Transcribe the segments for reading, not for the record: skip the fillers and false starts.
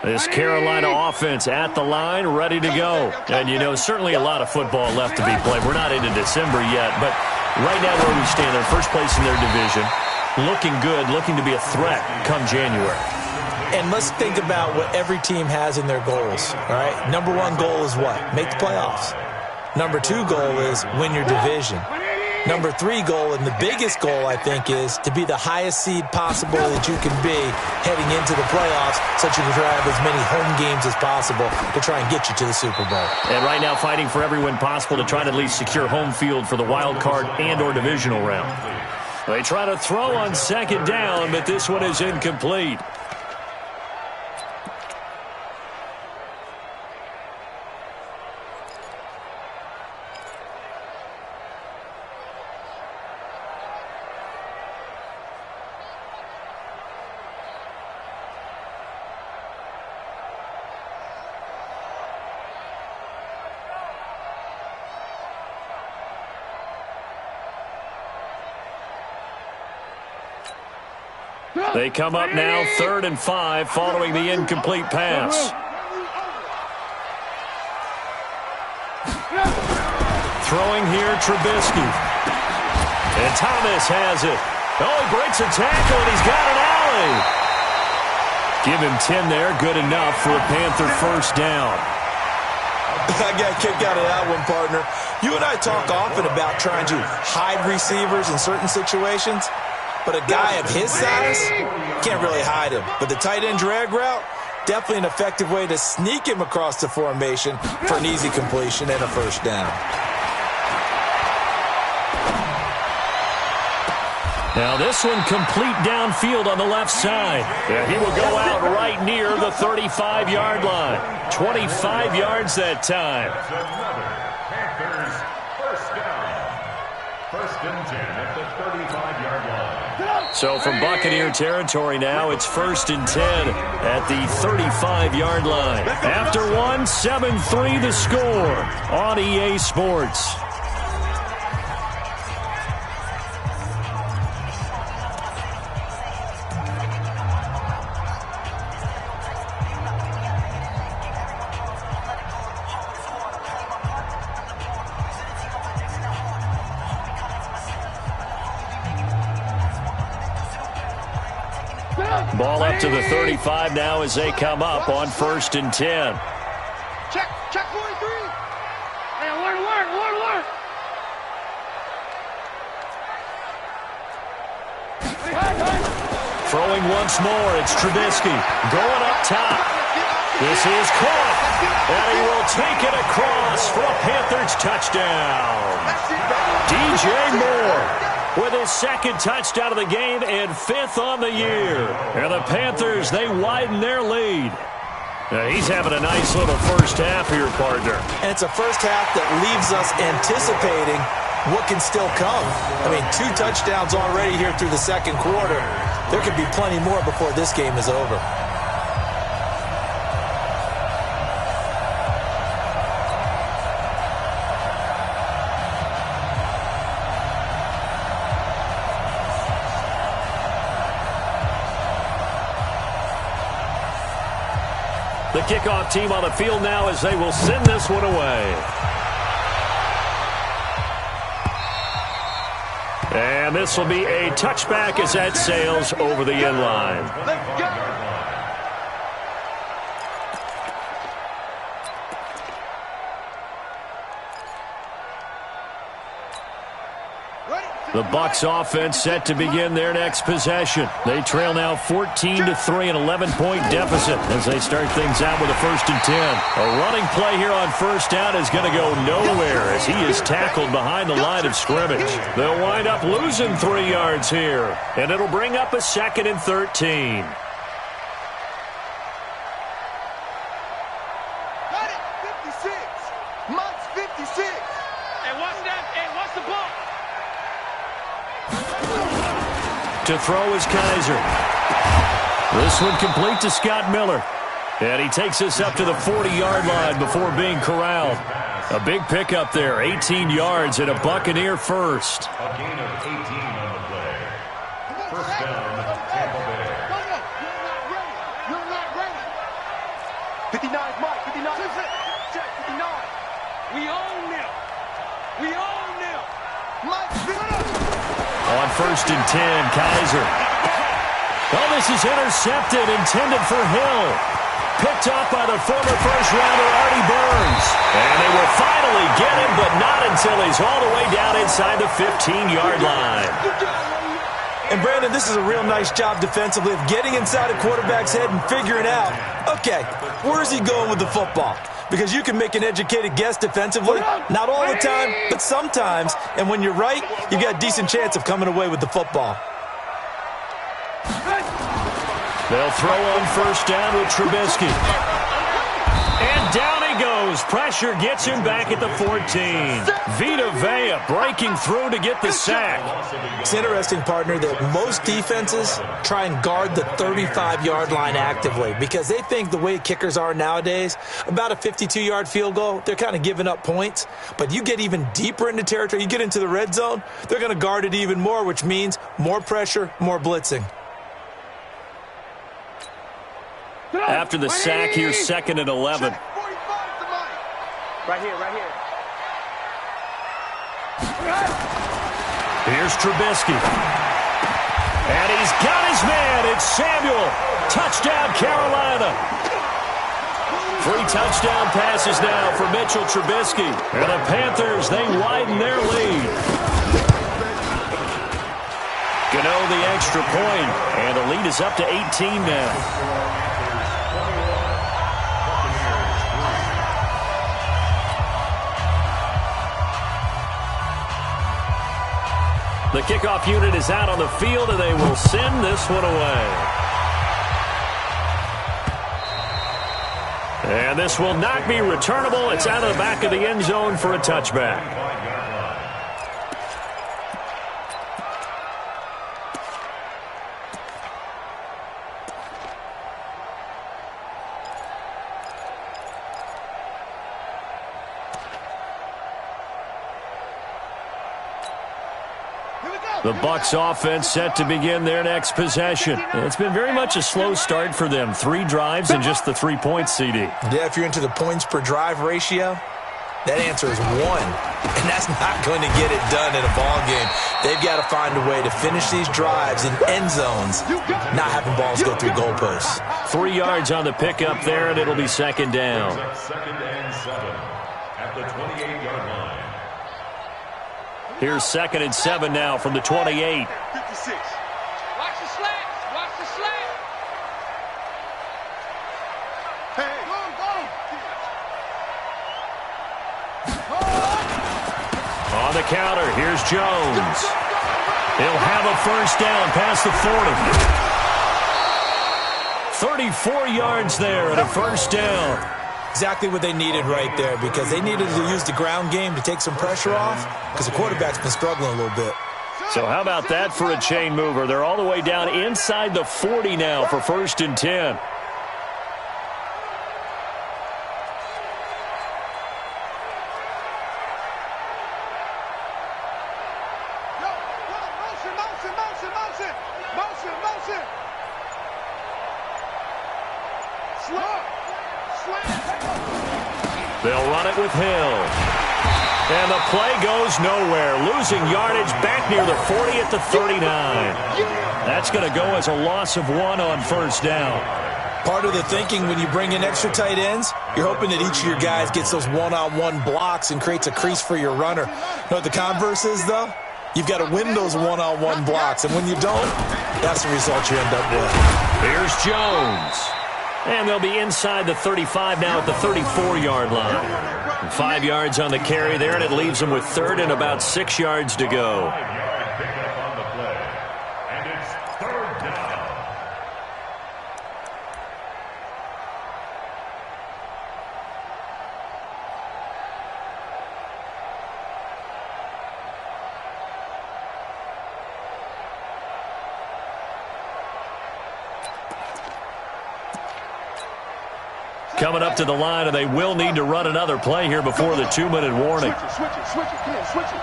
This Carolina offense at the line, ready to go. And, you know, certainly a lot of football left to be played. We're not into December yet, but right now where we stand, they're first place in their division. Looking good, looking to be a threat come January. And let's think about what every team has in their goals, all right? Number one goal is what? Make the playoffs. Number two goal is win your division. Number three goal, and the biggest goal, I think, is to be the highest seed possible that you can be heading into the playoffs so that you can try to have as many home games as possible to try and get you to the Super Bowl. And right now fighting for every win possible to try to at least secure home field for the wild card and or divisional round. They try to throw on second down, but this one is incomplete. They come up now 3rd and 5 following the incomplete pass. Throwing here, Trubisky. And Thomas has it. Oh, he breaks a tackle, and he's got an alley. Give him 10 there. Good enough for a Panther first down. I got kicked out of that one, partner. You and I talk often about trying to hide receivers in certain situations. But a guy of his size, can't really hide him. But the tight end drag route, definitely an effective way to sneak him across the formation for an easy completion and a first down. Now this one complete downfield on the left side. Yeah, he will go out right near the 35-yard line. 25 yards that time. First and 10 at the 35-yard line. So from Buccaneer territory now, it's 1st and 10 at the 35-yard line. After one, 7-3 the score on EA Sports. Ball up to the 35 now as they come up on 1st and 10. Check 43. Hey, alert. Throwing once more, it's Trubisky going up top. This is caught, and he will take it across for a Panthers touchdown. DJ Moore with his second touchdown of the game and 5th on the year. And the Panthers, they widen their lead. Now, he's having a nice little first half here, partner. And it's a first half that leaves us anticipating what can still come. I mean, 2 touchdowns already here through the second quarter. There could be plenty more before this game is over. The kickoff team on the field now as they will send this one away. And this will be a touchback as that sails over the end line. Let's go. The Bucs offense set to begin their next possession. They trail now 14-3, an 11-point deficit as they start things out with a 1st and 10. A running play here on first down is going to go nowhere as he is tackled behind the line of scrimmage. They'll wind up losing 3 yards here, and it'll bring up a 2nd and 13. Got it, 56. Mott's 56. Hey, watch that. Hey, watch the ball. To throw is Kaiser. This one complete to Scott Miller. And he takes us up to the 40-yard line before being corralled. A big pickup there, 18 yards and a Buccaneer first. A gain of 18 on the play. First down, Tampa Bay. 59 is Mike. 59. Check. 59. We own them. We own them. Mike, On 1st and 10, Kaiser. Oh, this is intercepted, intended for Hill. Picked up by the former first-rounder Artie Burns. And they will finally get him, but not until he's all the way down inside the 15-yard line. And, Brandon, this is a real nice job defensively of getting inside a quarterback's head and figuring out, okay, where is he going with the football? Because you can make an educated guess defensively. Not all the time, but sometimes. And when you're right, you've got a decent chance of coming away with the football. They'll throw on 1st down with Trubisky. And down he goes. Pressure gets him back at the 14. Vita Vea breaking through to get the sack. It's interesting, partner, that most defenses try and guard the 35-yard line actively because they think the way kickers are nowadays, about a 52-yard field goal, they're kind of giving up points. But you get even deeper into territory, you get into the red zone, they're going to guard it even more, which means more pressure, more blitzing. After the sack, here's 2nd and 11. Right here. Here's Trubisky. And he's got his man. It's Samuel. Touchdown, Carolina. 3 touchdown passes now for Mitchell Trubisky. And the Panthers, they widen their lead. Gano the extra point. And the lead is up to 18 now. The kickoff unit is out on the field, and they will send this one away. And this will not be returnable. It's out of the back of the end zone for a touchback. The Bucs offense set to begin their next possession. It's been very much a slow start for them. 3 drives and just the 3 points, CD. Yeah, if you're into the points per drive ratio, that answer is 1. And that's not going to get it done in a ball game. They've got to find a way to finish these drives in end zones, not having balls go through goalposts. 3 yards on the pickup there, and it'll be 2nd down. 2nd and 7 at the 28-yard line. Here's 2nd and 7 now from the 28. 56. Watch the slats. Watch the slats. Hey, go. On the counter, here's Jones. He'll have a 1st down past the 40. 34 yards there and a 1st down. Exactly what they needed right there because they needed to use the ground game to take some pressure off because the quarterback's been struggling a little bit. So how about that for a chain mover? They're all the way down inside the 40 now for 1st and 10. They'll run it with Hill. And the play goes nowhere. Losing yardage back near the 40 at the 39. That's going to go as a loss of 1 on 1st down. Part of the thinking when you bring in extra tight ends, you're hoping that each of your guys gets those one-on-one blocks and creates a crease for your runner. You know what the converse is, though? You've got to win those one-on-one blocks, and when you don't, that's the result you end up with. Here's Jones. And they'll be inside the 35 now at the 34-yard line. 5 yards on the carry there, and it leaves them with 3rd and about 6 yards to go. Pickup on the play. And it's 3rd down. Coming up to the line, and they will need to run another play here before the 2-minute warning. Switch it.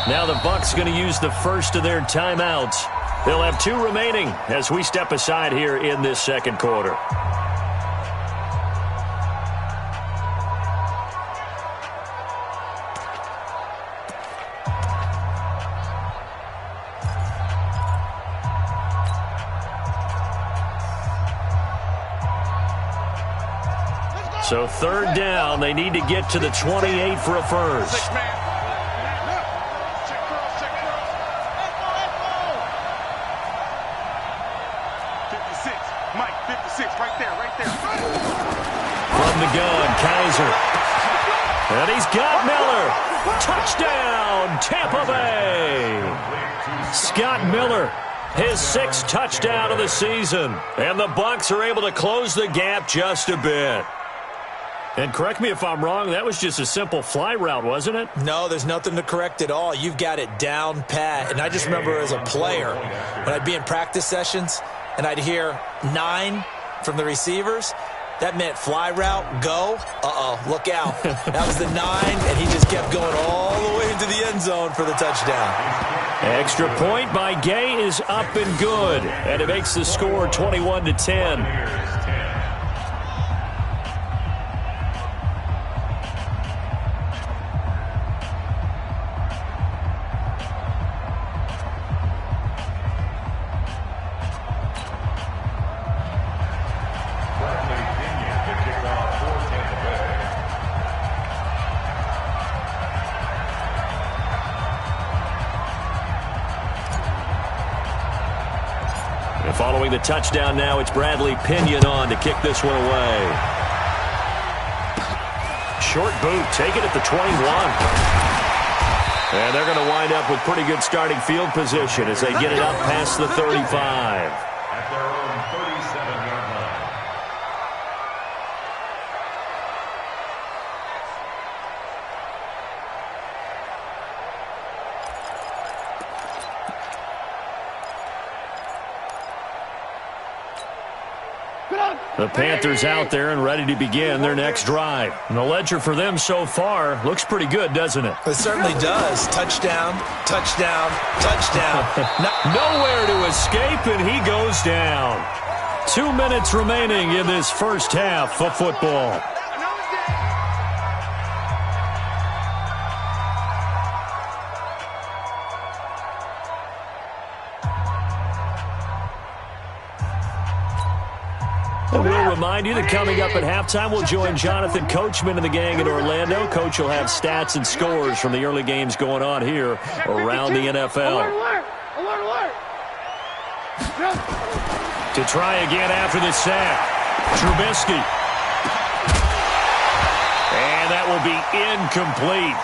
Now the Bucs going to use the first of their timeouts. They'll have 2 remaining as we step aside here in this 2nd quarter. So third down, they need to get to the 28 for a first. 56, Mike, 56, right there. From the gun, Kaiser. And he's got Miller. Touchdown, Tampa Bay. Scott Miller, his 6th touchdown of the season. And the Bucs are able to close the gap just a bit. And correct me if I'm wrong, that was just a simple fly route, wasn't it? No, there's nothing to correct at all. You've got it down pat. And I just remember as a player, when I'd be in practice sessions and I'd hear 9 from the receivers, that meant fly route, go. Look out. That was the 9, and he just kept going all the way into the end zone for the touchdown. Extra point by Gay is up and good, and it makes the score 21-10. Following the touchdown now, it's Bradley Pinion on to kick this one away. Short boot, take it at the 21. And they're going to wind up with pretty good starting field position as they get it up past the 35. At their own 37-yard line. The Panthers out there and ready to begin their next drive. And the ledger for them so far looks pretty good, doesn't it? It certainly does. Touchdown, touchdown, touchdown. Nowhere to escape, and he goes down. 2 minutes remaining in this first half of football. And we'll remind you that coming up at halftime, we'll join Jonathan Coachman and the gang in Orlando. Coach will have stats and scores from the early games going on here around the NFL. To try again after the sack, Trubisky. And that will be incomplete.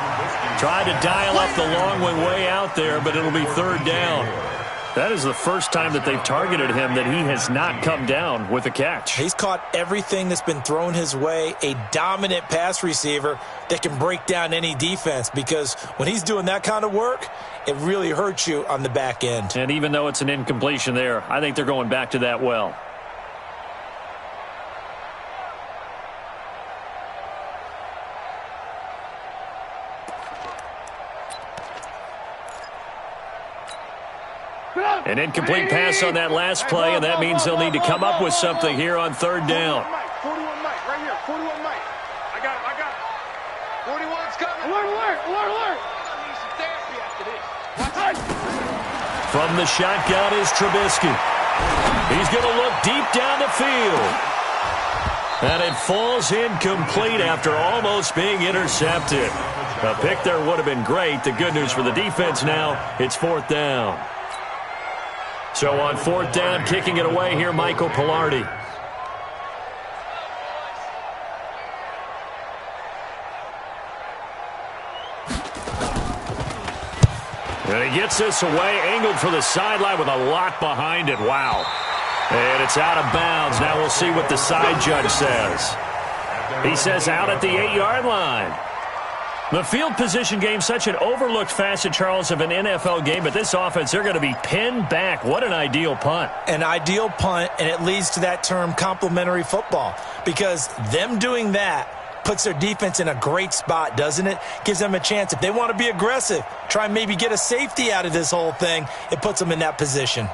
Tried to dial up the long way out there, but it'll be third down. That is the first time that they've targeted him that he has not come down with a catch. He's caught everything that's been thrown his way, a dominant pass receiver that can break down any defense, because when he's doing that kind of work, it really hurts you on the back end. And even though it's an incompletion there, I think they're going back to that well. An incomplete pass on that last play, and that means they'll need to come up with something here on third down. 41 Mike, right here, 41 Mike. I got it. 41's coming. Alert. I need some therapy after this. Watch it. From the shotgun is Trubisky. He's going to look deep down the field. And it falls incomplete after almost being intercepted. A pick there would have been great. The good news for the defense now, it's fourth down. So on fourth down, kicking it away here, Michael Pilardi. And he gets this away, angled for the sideline with a lot behind it. Wow. And it's out of bounds. Now we'll see what the side judge says. He says out at the 8-yard line. The field position game, such an overlooked facet, Charles, of an NFL game, but this offense, they're going to be pinned back. What an ideal punt. An ideal punt, and it leads to that term complementary football, because them doing that puts their defense in a great spot, doesn't it? Gives them a chance. If they want to be aggressive, try and maybe get a safety out of this whole thing, it puts them in that position.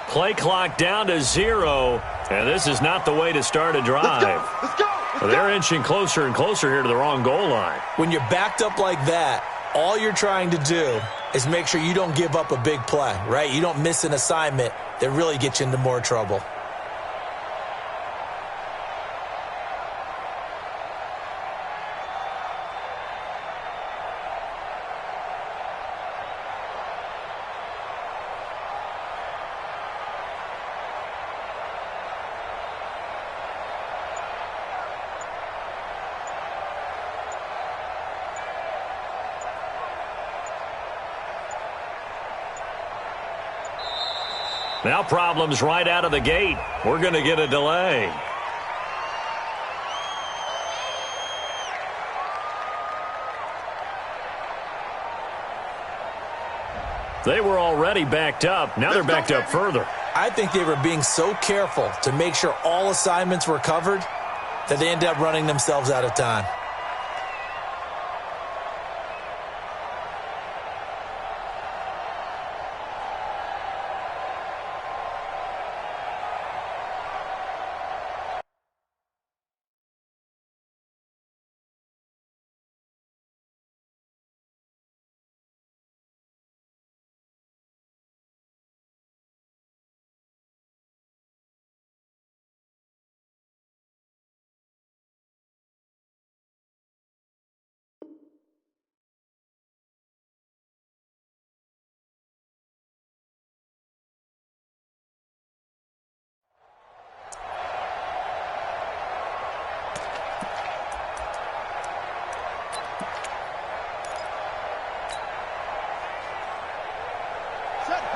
Play clock down to 0. And this is not the way to start a drive. Let's go. They're inching closer and closer here to the wrong goal line. When you're backed up like that, all you're trying to do is make sure you don't give up a big play, right? You don't miss an assignment that really gets you into more trouble. Now problems right out of the gate. We're going to get a delay. They were already backed up. Now they're backed up further. I think they were being so careful to make sure all assignments were covered that they ended up running themselves out of time.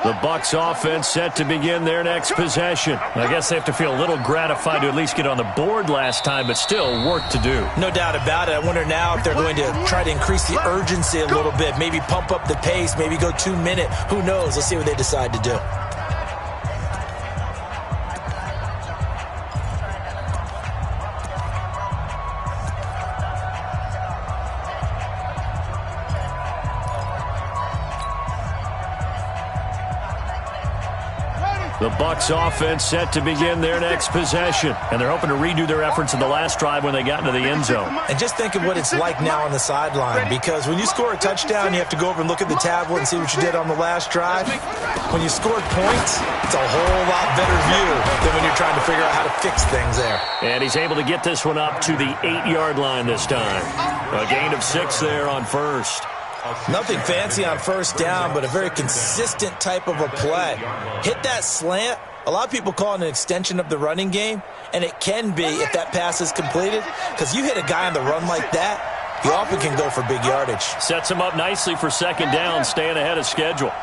The Bucs offense set to begin their next possession. I guess they have to feel a little gratified to at least get on the board last time, but still work to do. No doubt about it. I wonder now if they're going to try to increase the urgency a little bit, maybe pump up the pace, maybe go 2 minute. Who knows? Let's see what they decide to do. The Bucs offense set to begin their next possession, and they're hoping to redo their efforts in the last drive when they got into the end zone. And just think of what it's like now on the sideline, because when you score a touchdown, you have to go over and look at the tablet and see what you did on the last drive. When you scored points, it's a whole lot better view than when you're trying to figure out how to fix things there. And he's able to get this one up to the 8-yard line this time. A gain of 6 there on first. Nothing fancy on first down, but a very consistent type of a play. Hit that slant. A lot of people call it an extension of the running game, and it can be if that pass is completed, because you hit a guy on the run like that, he often can go for big yardage. Sets him up nicely for second down, staying ahead of schedule.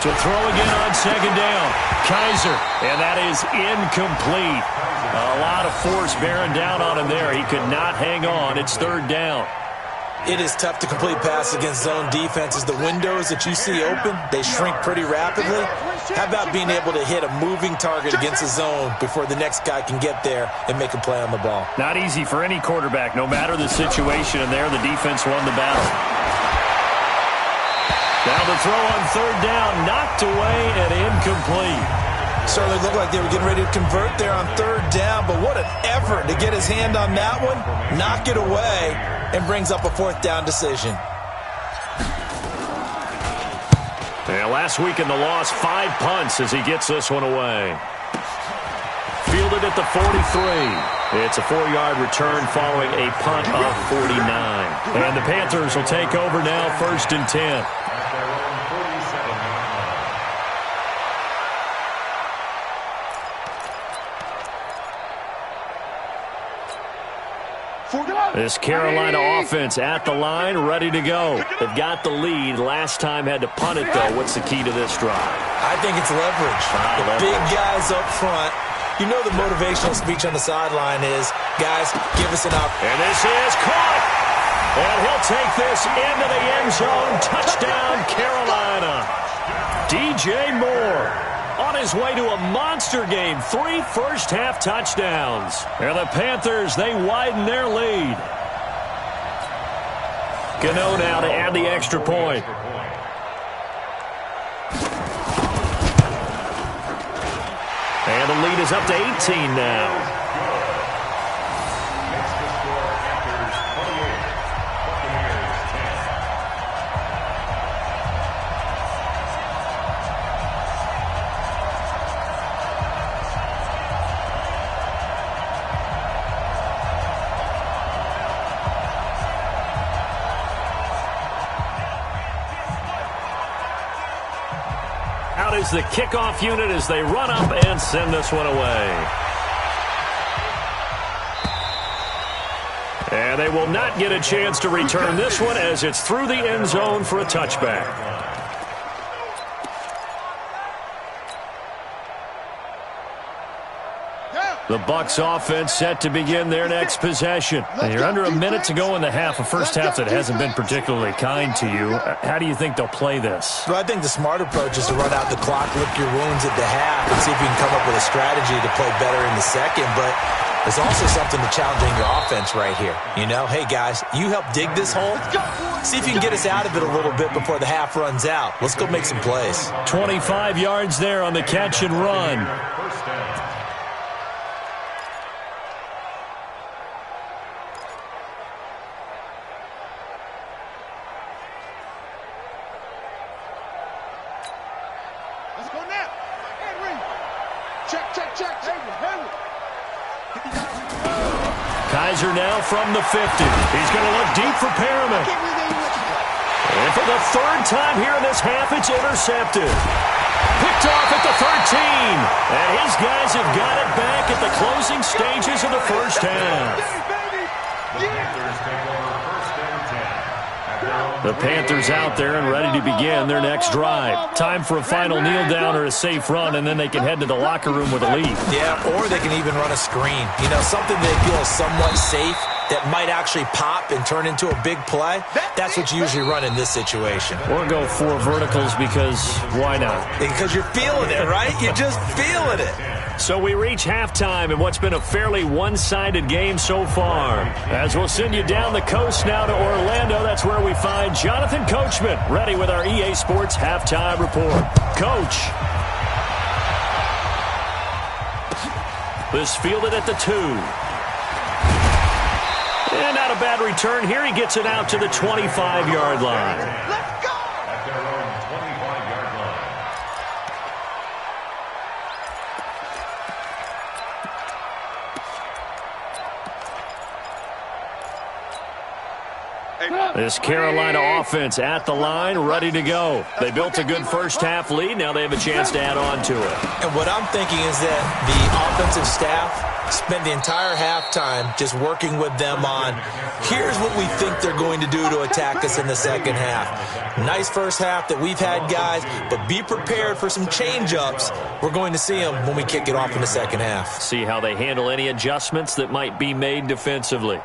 To throw again on second down. Kaiser, and that is incomplete. A lot of force bearing down on him there. He could not hang on. It's third down. It is tough to complete passes against zone defenses. The windows that you see open, they shrink pretty rapidly. How about being able to hit a moving target against a zone before the next guy can get there and make a play on the ball? Not easy for any quarterback, no matter the situation. And there, the defense won the battle. Now the throw on third down, knocked away and incomplete. Certainly looked like they were getting ready to convert there on third down, but what an effort to get his hand on that one, knock it away, and brings up a fourth down decision. And last week in the loss, 5 punts as he gets this one away. Fielded at the 43. It's a 4-yard return following a punt of 49. And the Panthers will take over now, 1st and 10. This Carolina offense at the line, ready to go. They've got the lead. Last time had to punt it, though. What's the key to this drive? I think it's leverage. The big guys up front. You know the motivational speech on the sideline is, guys, give us an up. And this is caught. And he'll take this into the end zone. Touchdown, Carolina. DJ Moore on his way to a monster game. 3 first-half touchdowns. And the Panthers, they widen their lead. Gano now to add the extra point. And the lead is up to 18 now. Out is the kickoff unit as they run up and send this one away. And they will not get a chance to return this one as it's through the end zone for a touchback. The Bucs offense set to begin their next possession. And you're under a minute to go in the half, a first half that hasn't been particularly kind to you. How do you think they'll play this? Well, I think the smart approach is to run out the clock, lick your wounds at the half, and see if you can come up with a strategy to play better in the second. But there's also something to challenging your offense right here. You know, hey, guys, you help dig this hole. See if you can get us out of it a little bit before the half runs out. Let's go make some plays. 25 yards there on the catch and run. Kaiser now from the 50. He's going to look deep for Perriman. And for the third time here in this half, it's intercepted. Picked off at the 13. And his guys have got it back at the closing stages of the first half. The Panthers out there and ready to begin their next drive. Time for a final kneel down or a safe run, and then they can head to the locker room with a lead. Yeah, or they can even run a screen. You know, something they feel is somewhat safe that might actually pop and turn into a big play. That's what you usually run in this situation. Or go 4 verticals because why not? Because you're feeling it, right? You're just feeling it. So we reach halftime in what's been a fairly one-sided game so far. As we'll send you down the coast now to Orlando, that's where we find Jonathan Coachman, ready with our EA Sports Halftime Report. Coach. This fielded at the 2. And not a bad return here. He gets it out to the 25-yard line. Let's go! At their own 25-yard line. This Carolina offense at the line, ready to go. They built a good first-half lead. Now they have a chance to add on to it. And what I'm thinking is that the offensive staff spend the entire halftime just working with them on, here's what we think they're going to do to attack us in the second half. Nice first half that we've had, guys, but be prepared for some change-ups. We're going to see them when we kick it off in the second half. See how they handle any adjustments that might be made defensively.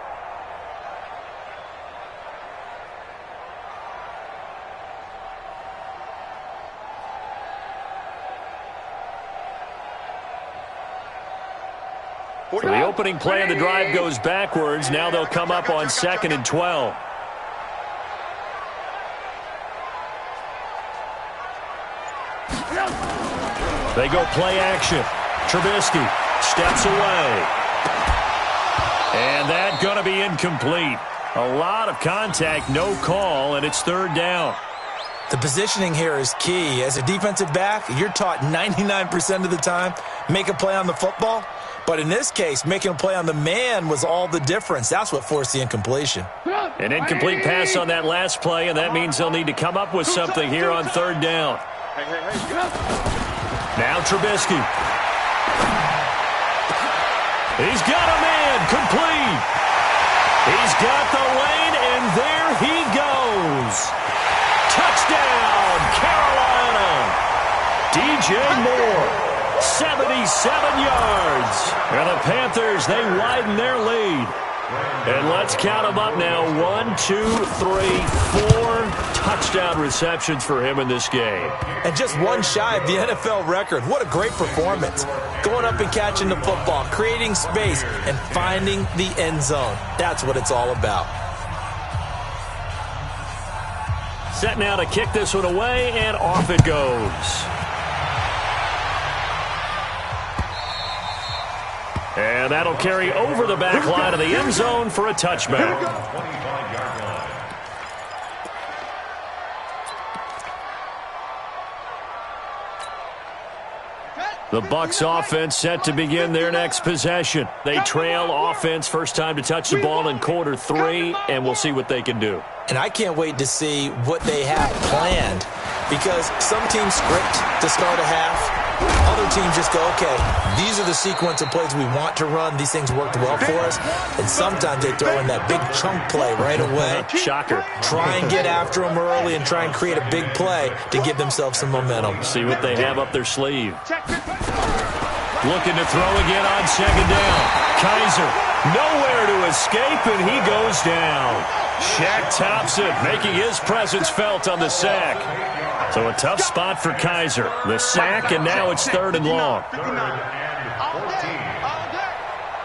So the opening play of the drive goes backwards. Now they'll come up on 2nd and 12. They go play action. Trubisky steps away. And that's going to be incomplete. A lot of contact, no call, and it's 3rd down. The positioning here is key. As a defensive back, you're taught 99% of the time, make a play on the football. But in this case, making a play on the man was all the difference. That's what forced the incompletion. An incomplete pass on that last play, and that means they'll need to come up with something here on 3rd down. Now Trubisky. He's got a man, complete. He's got the lane, and there he goes. Touchdown, Carolina. DJ Moore. 77 yards. And the Panthers, they widen their lead. And let's count them up now. 1, 2, 3, 4 touchdown receptions for him in this game. And just one shy of the NFL record. What a great performance. Going up and catching the football, creating space, and finding the end zone. That's what it's all about. Set now to kick this one away, and off it goes. And that'll carry over the back line of the end zone for a touchback. 25-yard line. The Bucs offense set to begin their next possession. They trail offense, first time to touch the ball in quarter 3, and we'll see what they can do. And I can't wait to see what they have planned, because some teams script to start a half. Other teams just go, okay, these are the sequence of plays we want to run. These things worked well for us. And sometimes they throw in that big chunk play right away. Shocker. Try and get after them early and try and create a big play to give themselves some momentum. See what they have up their sleeve. Looking to throw again on second down. Kaiser, nowhere to escape, and he goes down. Shaq Thompson making his presence felt on the sack. So a tough spot for Kaiser. The sack, and now it's 3rd and long.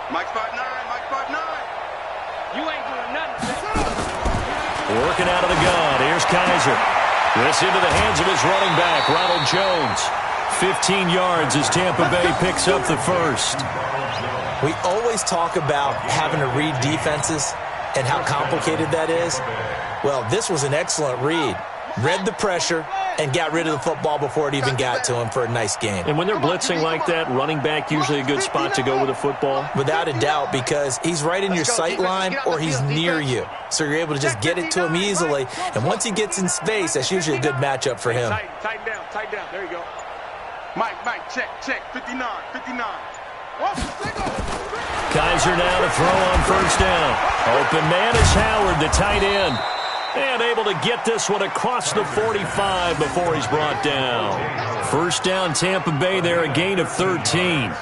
Mike 5'9", Mike 5'9". You ain't doing nothing. Working out of the gun. Here's Kaiser. This into the hands of his running back, Ronald Jones. 15 yards as Tampa Bay picks up the first. We always talk about having to read defenses and how complicated that is. Well, this was an excellent read. Read the pressure and got rid of the football before it even got to him for a nice gain. And when they're blitzing like that, running back usually a good spot to go with the football? Without a doubt, because he's right in your sight line or he's near you. So you're able to just get it to him easily. And once he gets in space, that's usually a good matchup for him. Tighten down. There you go. Mike, check. 59. Kaiser now to throw on first down. Open man is Howard, the tight end. And able to get this one across the 45 before he's brought down. First down, Tampa Bay there, a gain of 13.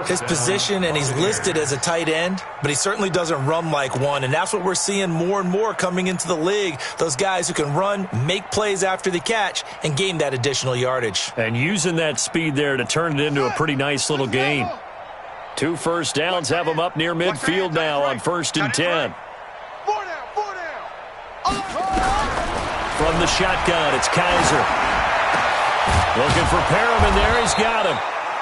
His position, and he's listed as a tight end, but he certainly doesn't run like one, and that's what we're seeing more and more coming into the league. Those guys who can run, make plays after the catch, and gain that additional yardage. And using that speed there to turn it into a pretty nice little gain. 2 first downs have him up near midfield now on 1st and 10. From the shotgun, it's Kaiser. Looking for Perriman there, he's got him.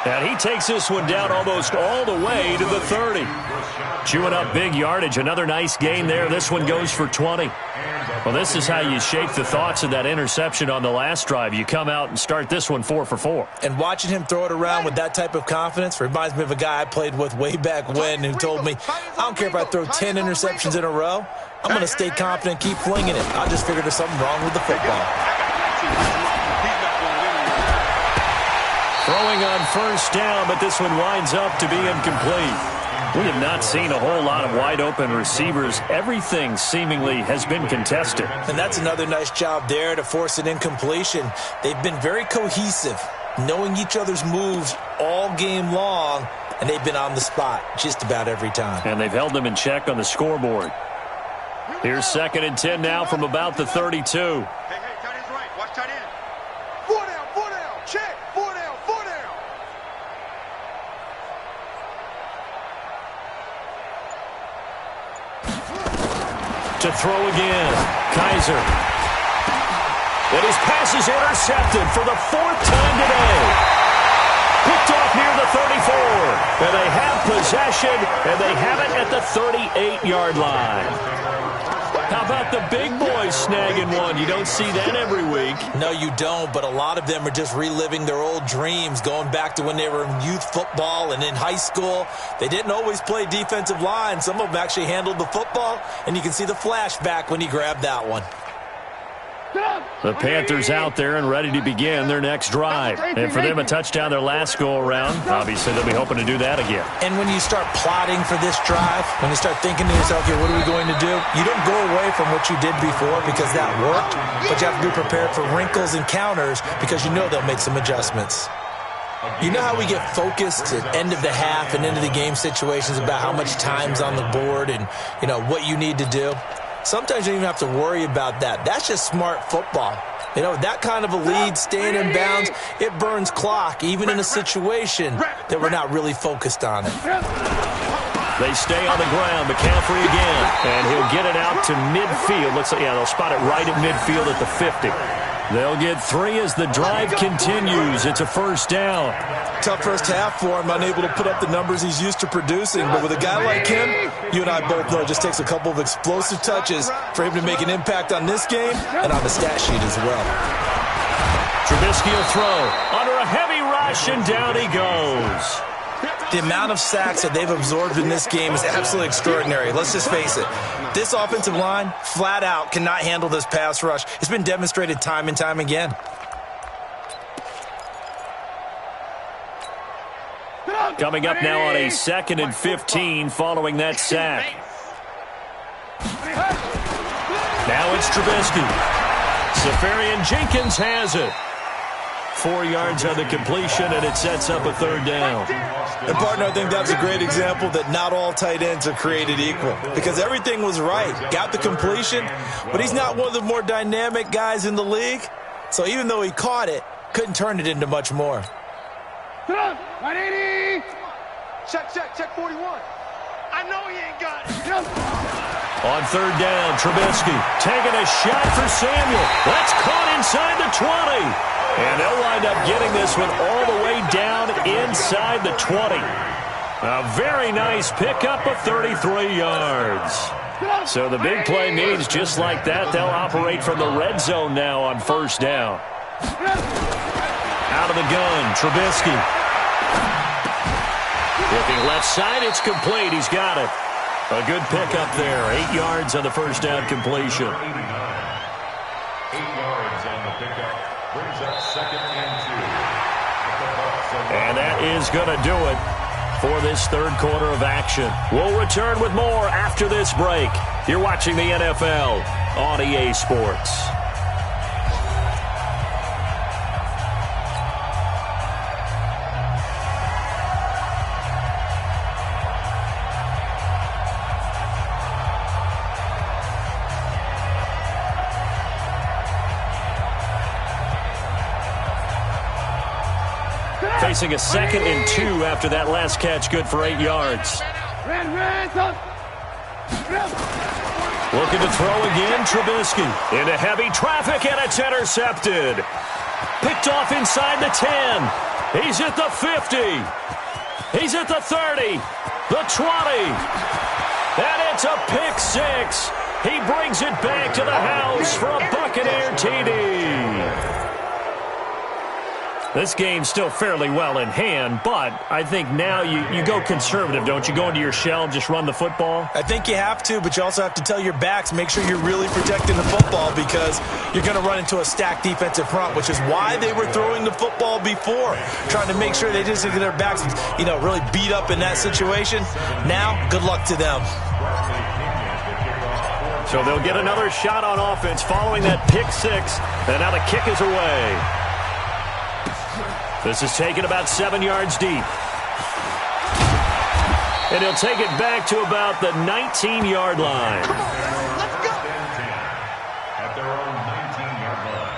And he takes this one down almost all the way to the 30. Chewing up big yardage, another nice gain there. This one goes for 20. Well, this is how you shake the thoughts of that interception on the last drive. You come out and start this one 4 for 4. And watching him throw it around with that type of confidence reminds me of a guy I played with way back when who told me, I don't care if I throw 10 interceptions in a row. I'm going to stay confident, keep flinging it. I just figured there's something wrong with the football. Throwing on first down, but this one winds up to be incomplete. We have not seen a whole lot of wide-open receivers. Everything seemingly has been contested. And that's another nice job there to force an incompletion. They've been very cohesive, knowing each other's moves all game long, and they've been on the spot just about every time. And they've held them in check on the scoreboard. Here's 2nd and 10 now from about the 32. Hey, tight end's right. Watch tight end. 4 down. Check. 4 down. To throw again, Kaiser. And his pass is intercepted for the 4th time today. Picked off near the 34. And they have possession, and they have it at the 38-yard line. How about the big boys snagging one? You don't see that every week. No, you don't, but a lot of them are just reliving their old dreams, going back to when they were in youth football and in high school. They didn't always play defensive line. Some of them actually handled the football, and you can see the flashback when he grabbed that one. The Panthers out there and ready to begin their next drive. And for them, a touchdown their last go-around. Obviously, they'll be hoping to do that again. And when you start plotting for this drive, when you start thinking to yourself, okay, what are we going to do? You don't go away from what you did before because that worked, but you have to be prepared for wrinkles and counters because you know they'll make some adjustments. You know how we get focused at end of the half and into the game situations about how much time's on the board and, you know, what you need to do? Sometimes you don't even have to worry about that. That's just smart football. You know, that kind of a lead, staying in bounds, it burns clock, even in a situation that we're not really focused on it. They stay on the ground. McCaffrey again. And he'll get it out to midfield. They'll spot it right at midfield at the 50. They'll get 3 as the drive continues. It's a first down. Tough first half for him, unable to put up the numbers he's used to producing. But with a guy like him, you and I both know it just takes a couple of explosive touches for him to make an impact on this game and on the stat sheet as well. Trubisky will throw under a heavy rush, and down he goes. The amount of sacks that they've absorbed in this game is absolutely extraordinary. Let's just face it. This offensive line, flat out, cannot handle this pass rush. It's been demonstrated time and time again. Coming up now on a 2nd and 15 following that sack. Now it's Trubisky. Safarian Jenkins has it. 4 yards on the completion, and it sets up a 3rd down. And, partner, I think that's a great example that not all tight ends are created equal because everything was right. Got the completion, but he's not one of the more dynamic guys in the league. So even though he caught it, couldn't turn it into much more. 180. Check 41. I know he ain't got it. On 3rd down, Trubisky taking a shot for Samuel. That's caught inside the 20. And they'll wind up getting this one all the way down inside the 20. A very nice pickup of 33 yards. So the big play means just like that, they'll operate from the red zone now on 1st down. Out of the gun, Trubisky. Looking left side, it's complete. He's got it. A good pickup there. 8 yards on the 1st down completion. 8 yards on the pickup. Brings up 2nd and 2. And that is going to do it for this 3rd quarter of action. We'll return with more after this break. You're watching the NFL on EA Sports. Facing a 2nd and 2 after that last catch, good for 8 yards. Looking to throw again, Trubisky. Into heavy traffic, and it's intercepted. Picked off inside the 10. He's at the 50. He's at the 30. The 20. And it's a pick 6. He brings it back to the house for a Buccaneer TD. This game's still fairly well in hand, but I think now you go conservative, don't you? Go into your shell and just run the football? I think you have to, but you also have to tell your backs, make sure you're really protecting the football because you're going to run into a stacked defensive front, which is why they were throwing the football before, trying to make sure they just get their backs, really beat up in that situation. Now, good luck to them. So they'll get another shot on offense following that pick 6, and now the kick is away. This is taken about 7 yards deep. And he'll take it back to about the 19-yard line. Come on, let's go. At their own 19-yard line.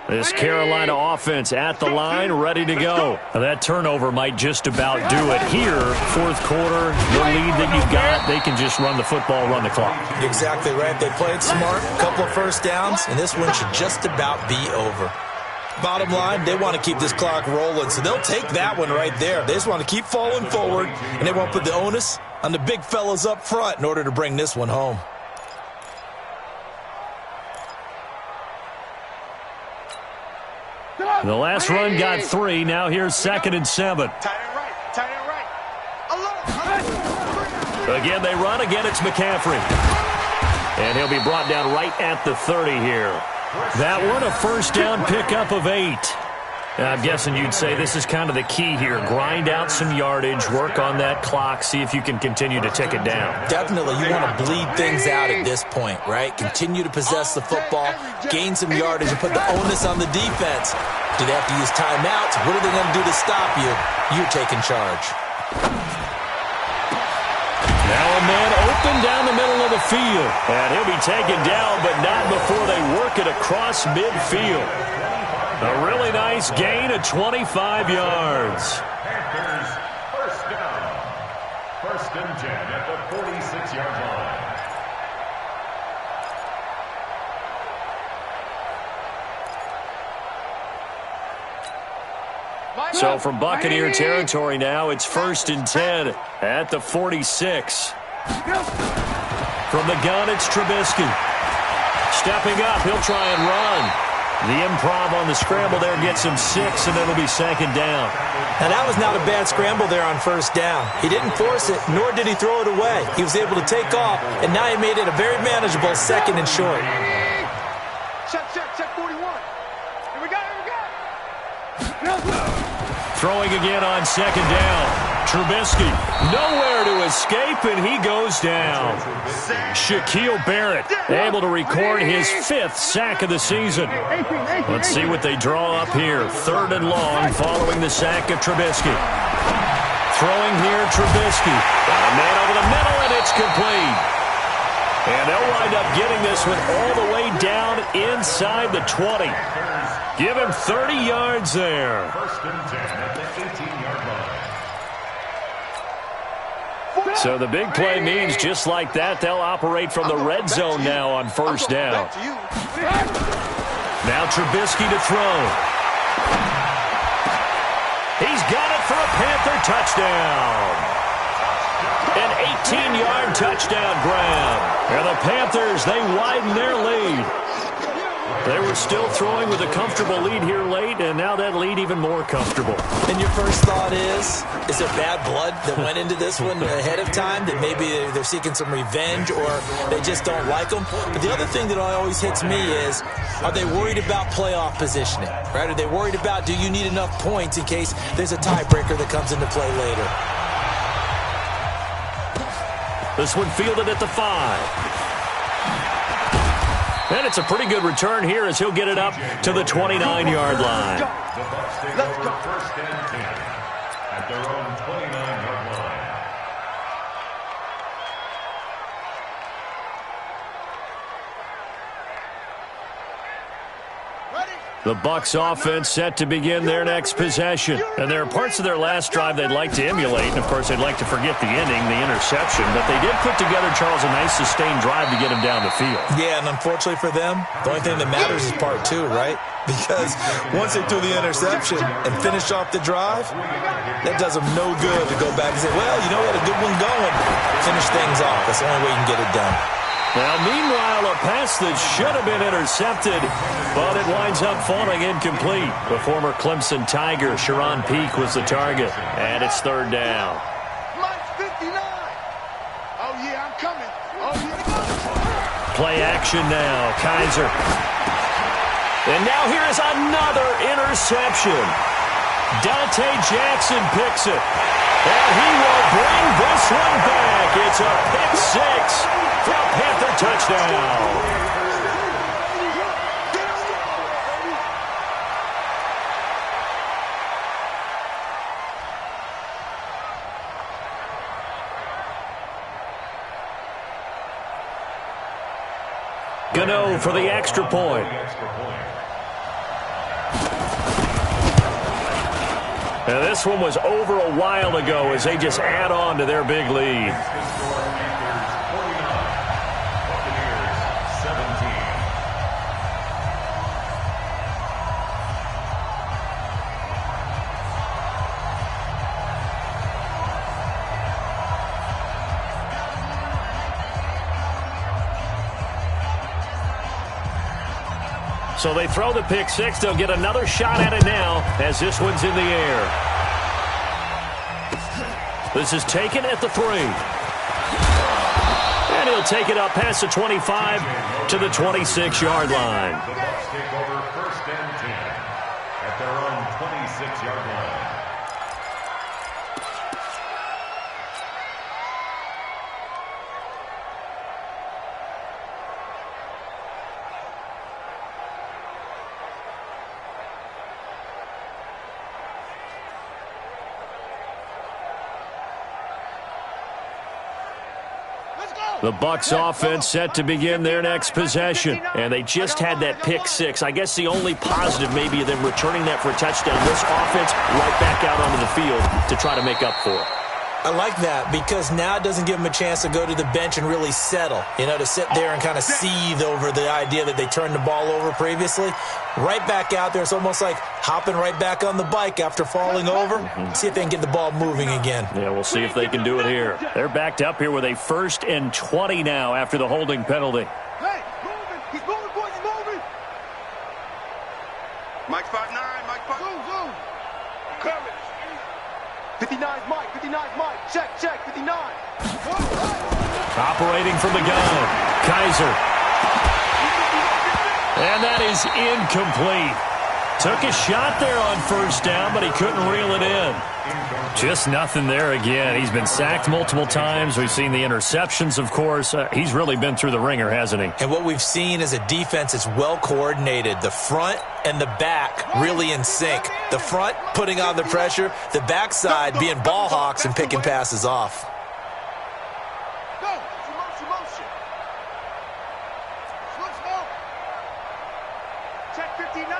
This Carolina offense at the line, ready to go. Now that turnover might just about do it here. 4th quarter, the lead that you've got, they can just run the football, run the clock. Exactly right. They played smart, couple of 1st downs, and this one should just about be over. Bottom line, they want to keep this clock rolling, so they'll take that one right there. They just want to keep falling forward, and they won't put the onus on the big fellas up front in order to bring this one home. The last run got 3. Now here's 2nd and 7. Tight end right. Alone. Again, they run. Again, it's McCaffrey. And he'll be brought down right at the 30 here. That one, a 1st down pickup of 8. I'm guessing you'd say this is kind of the key here. Grind out some yardage, work on that clock, see if you can continue to tick it down. Definitely. You want to bleed things out at this point, right? Continue to possess the football, gain some yardage, and put the onus on the defense. Do they have to use timeouts? What are they going to do to stop you? You're taking charge. Now a man open down the middle of the field. And he'll be taken down, but not before they work it across midfield. A really nice gain of 25 yards. Panthers first down. First and 10 at the 46-yard line. So from Buccaneer territory now, it's first and 10 at the 46. From the gun, it's Trubisky. Stepping up, he'll try and run. The improv on the scramble there gets him 6, and it'll be second down. Now, that was not a bad scramble there on first down. He didn't force it, nor did he throw it away. He was able to take off, and now he made it a very manageable second and short. Check 41. Here we go. Throwing again on second down. Trubisky, nowhere to escape, and he goes down. Shaquille Barrett able to record his 5th sack of the season. Let's see what they draw up here. Third and long following the sack of Trubisky. Throwing here, Trubisky. Got a man over the middle, and it's complete. And they'll wind up getting this one all the way down inside the 20. Give him 30 yards there. First and 10 at the 18-yard line. So the big play means just like that, they'll operate from the red zone now on first down. Now Trubisky to throw. He's got it for a Panther touchdown. An 18-yard touchdown grab. And the Panthers, they widen their lead. They were still throwing with a comfortable lead here late, and now that lead even more comfortable. And your first thought is there bad blood that went into this one ahead of time, that maybe they're seeking some revenge or they just don't like them? But the other thing that always hits me is, are they worried about playoff positioning, right? Are they worried about, do you need enough points in case there's a tiebreaker that comes into play later? This one fielded at the 5. And it's a pretty good return here as he'll get it up to the 29-yard line. The Bucs take over first and 10 at their own 29-yard line. The Bucs offense set to begin their next possession. And there are parts of their last drive they'd like to emulate. And, of course, they'd like to forget the ending, the interception. But they did put together, Charles, a nice sustained drive to get him down the field. Yeah, and unfortunately for them, the only thing that matters is part 2, right? Because once they threw the interception and finished off the drive, that does them no good to go back and say, well, you know, we had a good one going. Finish things off. That's the only way you can get it done. Now, meanwhile, a pass that should have been intercepted, but it winds up falling incomplete. The former Clemson Tiger, Sharon Peak, was the target, and it's third down. Mike's 59. Oh, yeah, I'm coming. Oh, yeah. Play action now, Kaiser. And now here is another interception. Dante Jackson picks it, and he will bring this one back. It's a pick 6 for a Panther touchdown. Gano for the extra point. Now this one was over a while ago as they just add on to their big lead. So they throw the pick 6. They'll get another shot at it now as this one's in the air. This is taken at the 3. And he'll take it up past the 25 to the 26-yard line. The Bucs take over first and 10 at their own 26-yard line. The Bucs offense set to begin their next possession. And they just had that pick six. I guess the only positive maybe of them returning that for a touchdown. This offense right back out onto the field to try to make up for it. I like that because now it doesn't give them a chance to go to the bench and really settle, to sit there and kind of seethe over the idea that they turned the ball over previously. Right back out there. It's almost like hopping right back on the bike after falling over. See if they can get the ball moving again. Yeah, we'll see if they can do it here. They're backed up here with a 1st and 20 now after the holding penalty. Hey, moving. He's moving, boys. He's moving. Mike 5'9". Mike 5'9". Zoom. Coming. 59's Mike. 59's Mike. Check. 59. Operating from the gun. Kaiser. And that is incomplete. Took a shot there on 1st down, but he couldn't reel it in. Just nothing there again. He's been sacked multiple times. We've seen the interceptions, of course. He's really been through the ringer, hasn't he? And what we've seen is a defense that's well coordinated. The front and the back really in sync. The front putting on the pressure. The backside being ball hawks and picking passes off. Motion. Check 59.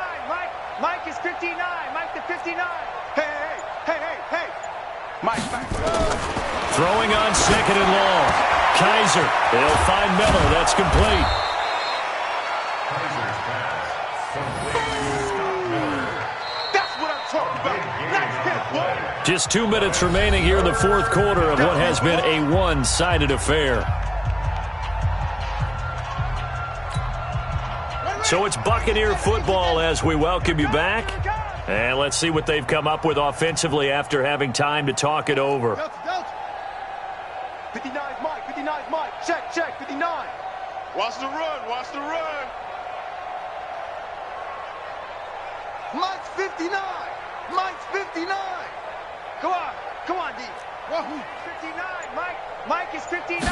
Mike is 59. Mike the 59. Hey. Mike back. Throwing on 2nd and long. Kaiser. They'll find Miller. That's complete. Kaiser's pass. Complete. That's what I'm talking about. Nice hit, boy. Just 2 minutes remaining here in the 4th quarter of what has been a one-sided affair. So it's Buccaneer football as we welcome you back. And let's see what they've come up with offensively after having time to talk it over. 59's Mike. Check. 59. Watch the run. Mike's 59. Come on, D. 59. Mike is 59.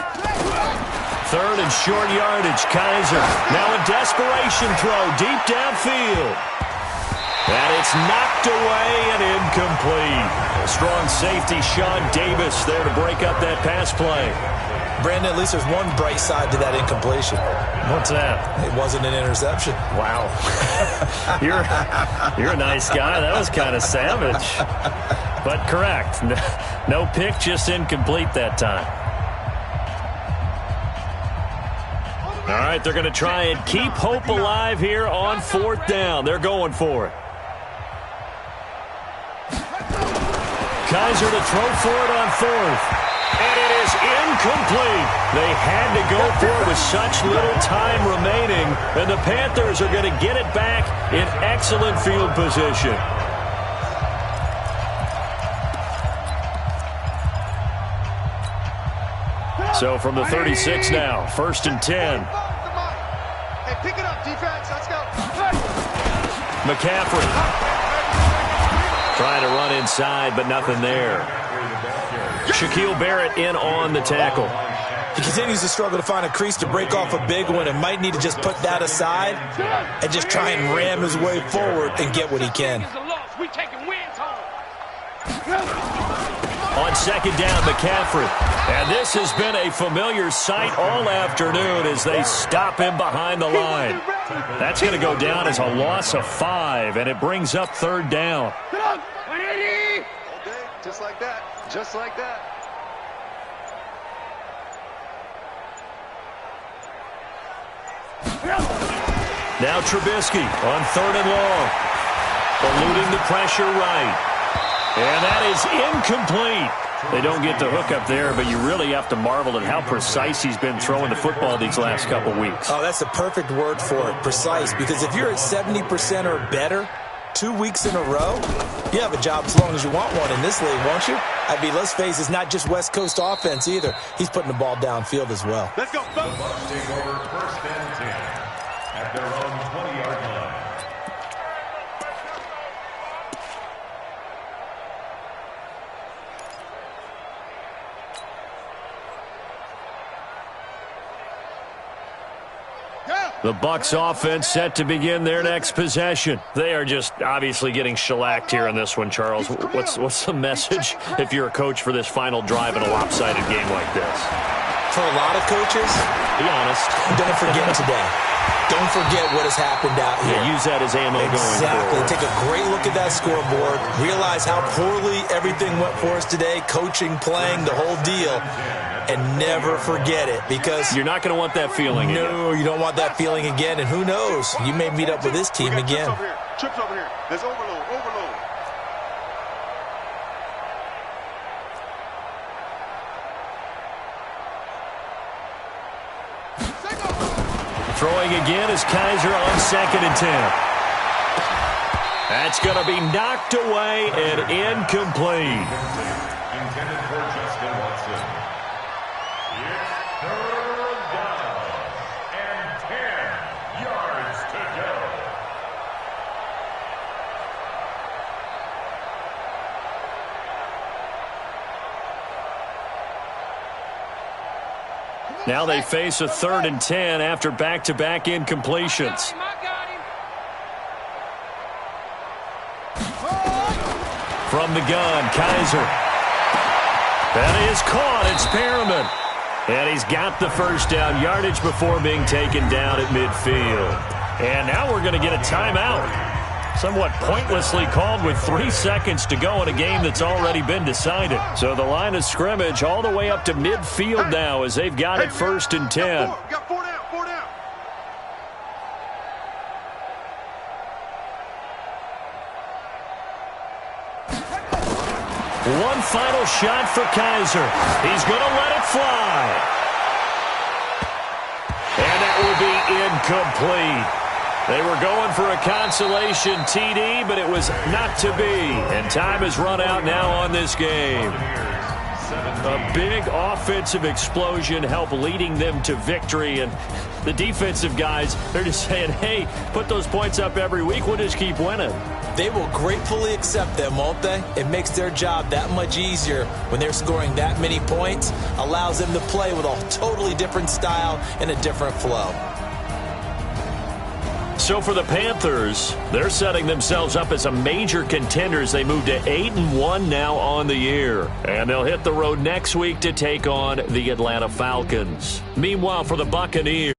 3rd and short yardage. Kaiser now a desperation throw deep downfield. And it's knocked away and incomplete. A strong safety, Sean Davis, there to break up that pass play. Brandon, at least there's one bright side to that incompletion. What's that? It wasn't an interception. Wow. You're a nice guy. That was kind of savage. But correct. No pick, just incomplete that time. All right, they're going to try and keep hope alive here on 4th down. They're going for it. Kaiser to throw for it on 4th. And it is incomplete. They had to go for it with such little time remaining. And the Panthers are going to get it back in excellent field position. So from the 36 now, 1st and 10. Hey, pick it up, defense. Let's go. McCaffrey. Trying to run inside, but nothing there. Shaquille Barrett in on the tackle. He continues to struggle to find a crease to break off a big one and might need to just put that aside and just try and ram his way forward and get what he can. We taking wins home. On 2nd down, McCaffrey. And this has been a familiar sight all afternoon as they stop him behind the line. That's going to go down as a loss of 5, and it brings up 3rd down. 180. Just like that. Now Trubisky on 3rd and long. Eluding the pressure right. And that is incomplete. They don't get the hook up there, but you really have to marvel at how precise he's been throwing the football these last couple weeks. Oh, that's the perfect word for it, precise, because if you're at 70% or better 2 weeks in a row, you have a job as long as you want one in this league, won't you? I mean, let's face it, it's not just West Coast offense either. He's putting the ball downfield as well. Let's go, The Bucs take over 1st and 10 at their own 20-yard line. The Bucs offense set to begin their next possession. They are just obviously getting shellacked here in this one, Charles. What's the message if you're a coach for this final drive in a lopsided game like this? For a lot of coaches, be honest, don't forget today. Don't forget what has happened out here. Yeah, use that as ammo going forward. Exactly. Take a great look at that scoreboard. Realize how poorly everything went for us today, coaching, playing, the whole deal. And never forget it, because you're not going to want that feeling again. No, you don't want that feeling again. And who knows? You may meet up with this team again. Trips over here. There's overload. Throwing again is Kaiser on 2nd and 10. That's going to be knocked away and incomplete. Intended for Justin Watson. It's 3rd down and 10 yards to go. Now they face a 3rd and 10 after back-to-back incompletions. From the gun, Kaiser. That is caught. It's Perriman. And he's got the first down, yardage before being taken down at midfield. And now we're going to get a timeout. Somewhat pointlessly called with 3 seconds to go in a game that's already been decided. So the line of scrimmage all the way up to midfield now as they've got it 1st and 10. Got 4 down. One final shot for Kaiser. He's going to let it fly. And that will be incomplete. They were going for a consolation TD, but it was not to be. And time has run out now on this game. A big offensive explosion helped leading them to victory. And the defensive guys, they're just saying, hey, put those points up every week. We'll just keep winning. They will gratefully accept them, won't they? It makes their job that much easier when they're scoring that many points. Allows them to play with a totally different style and a different flow. So for the Panthers, they're setting themselves up as a major contender as they move to 8-1 now on the year. And they'll hit the road next week to take on the Atlanta Falcons. Meanwhile, for the Buccaneers,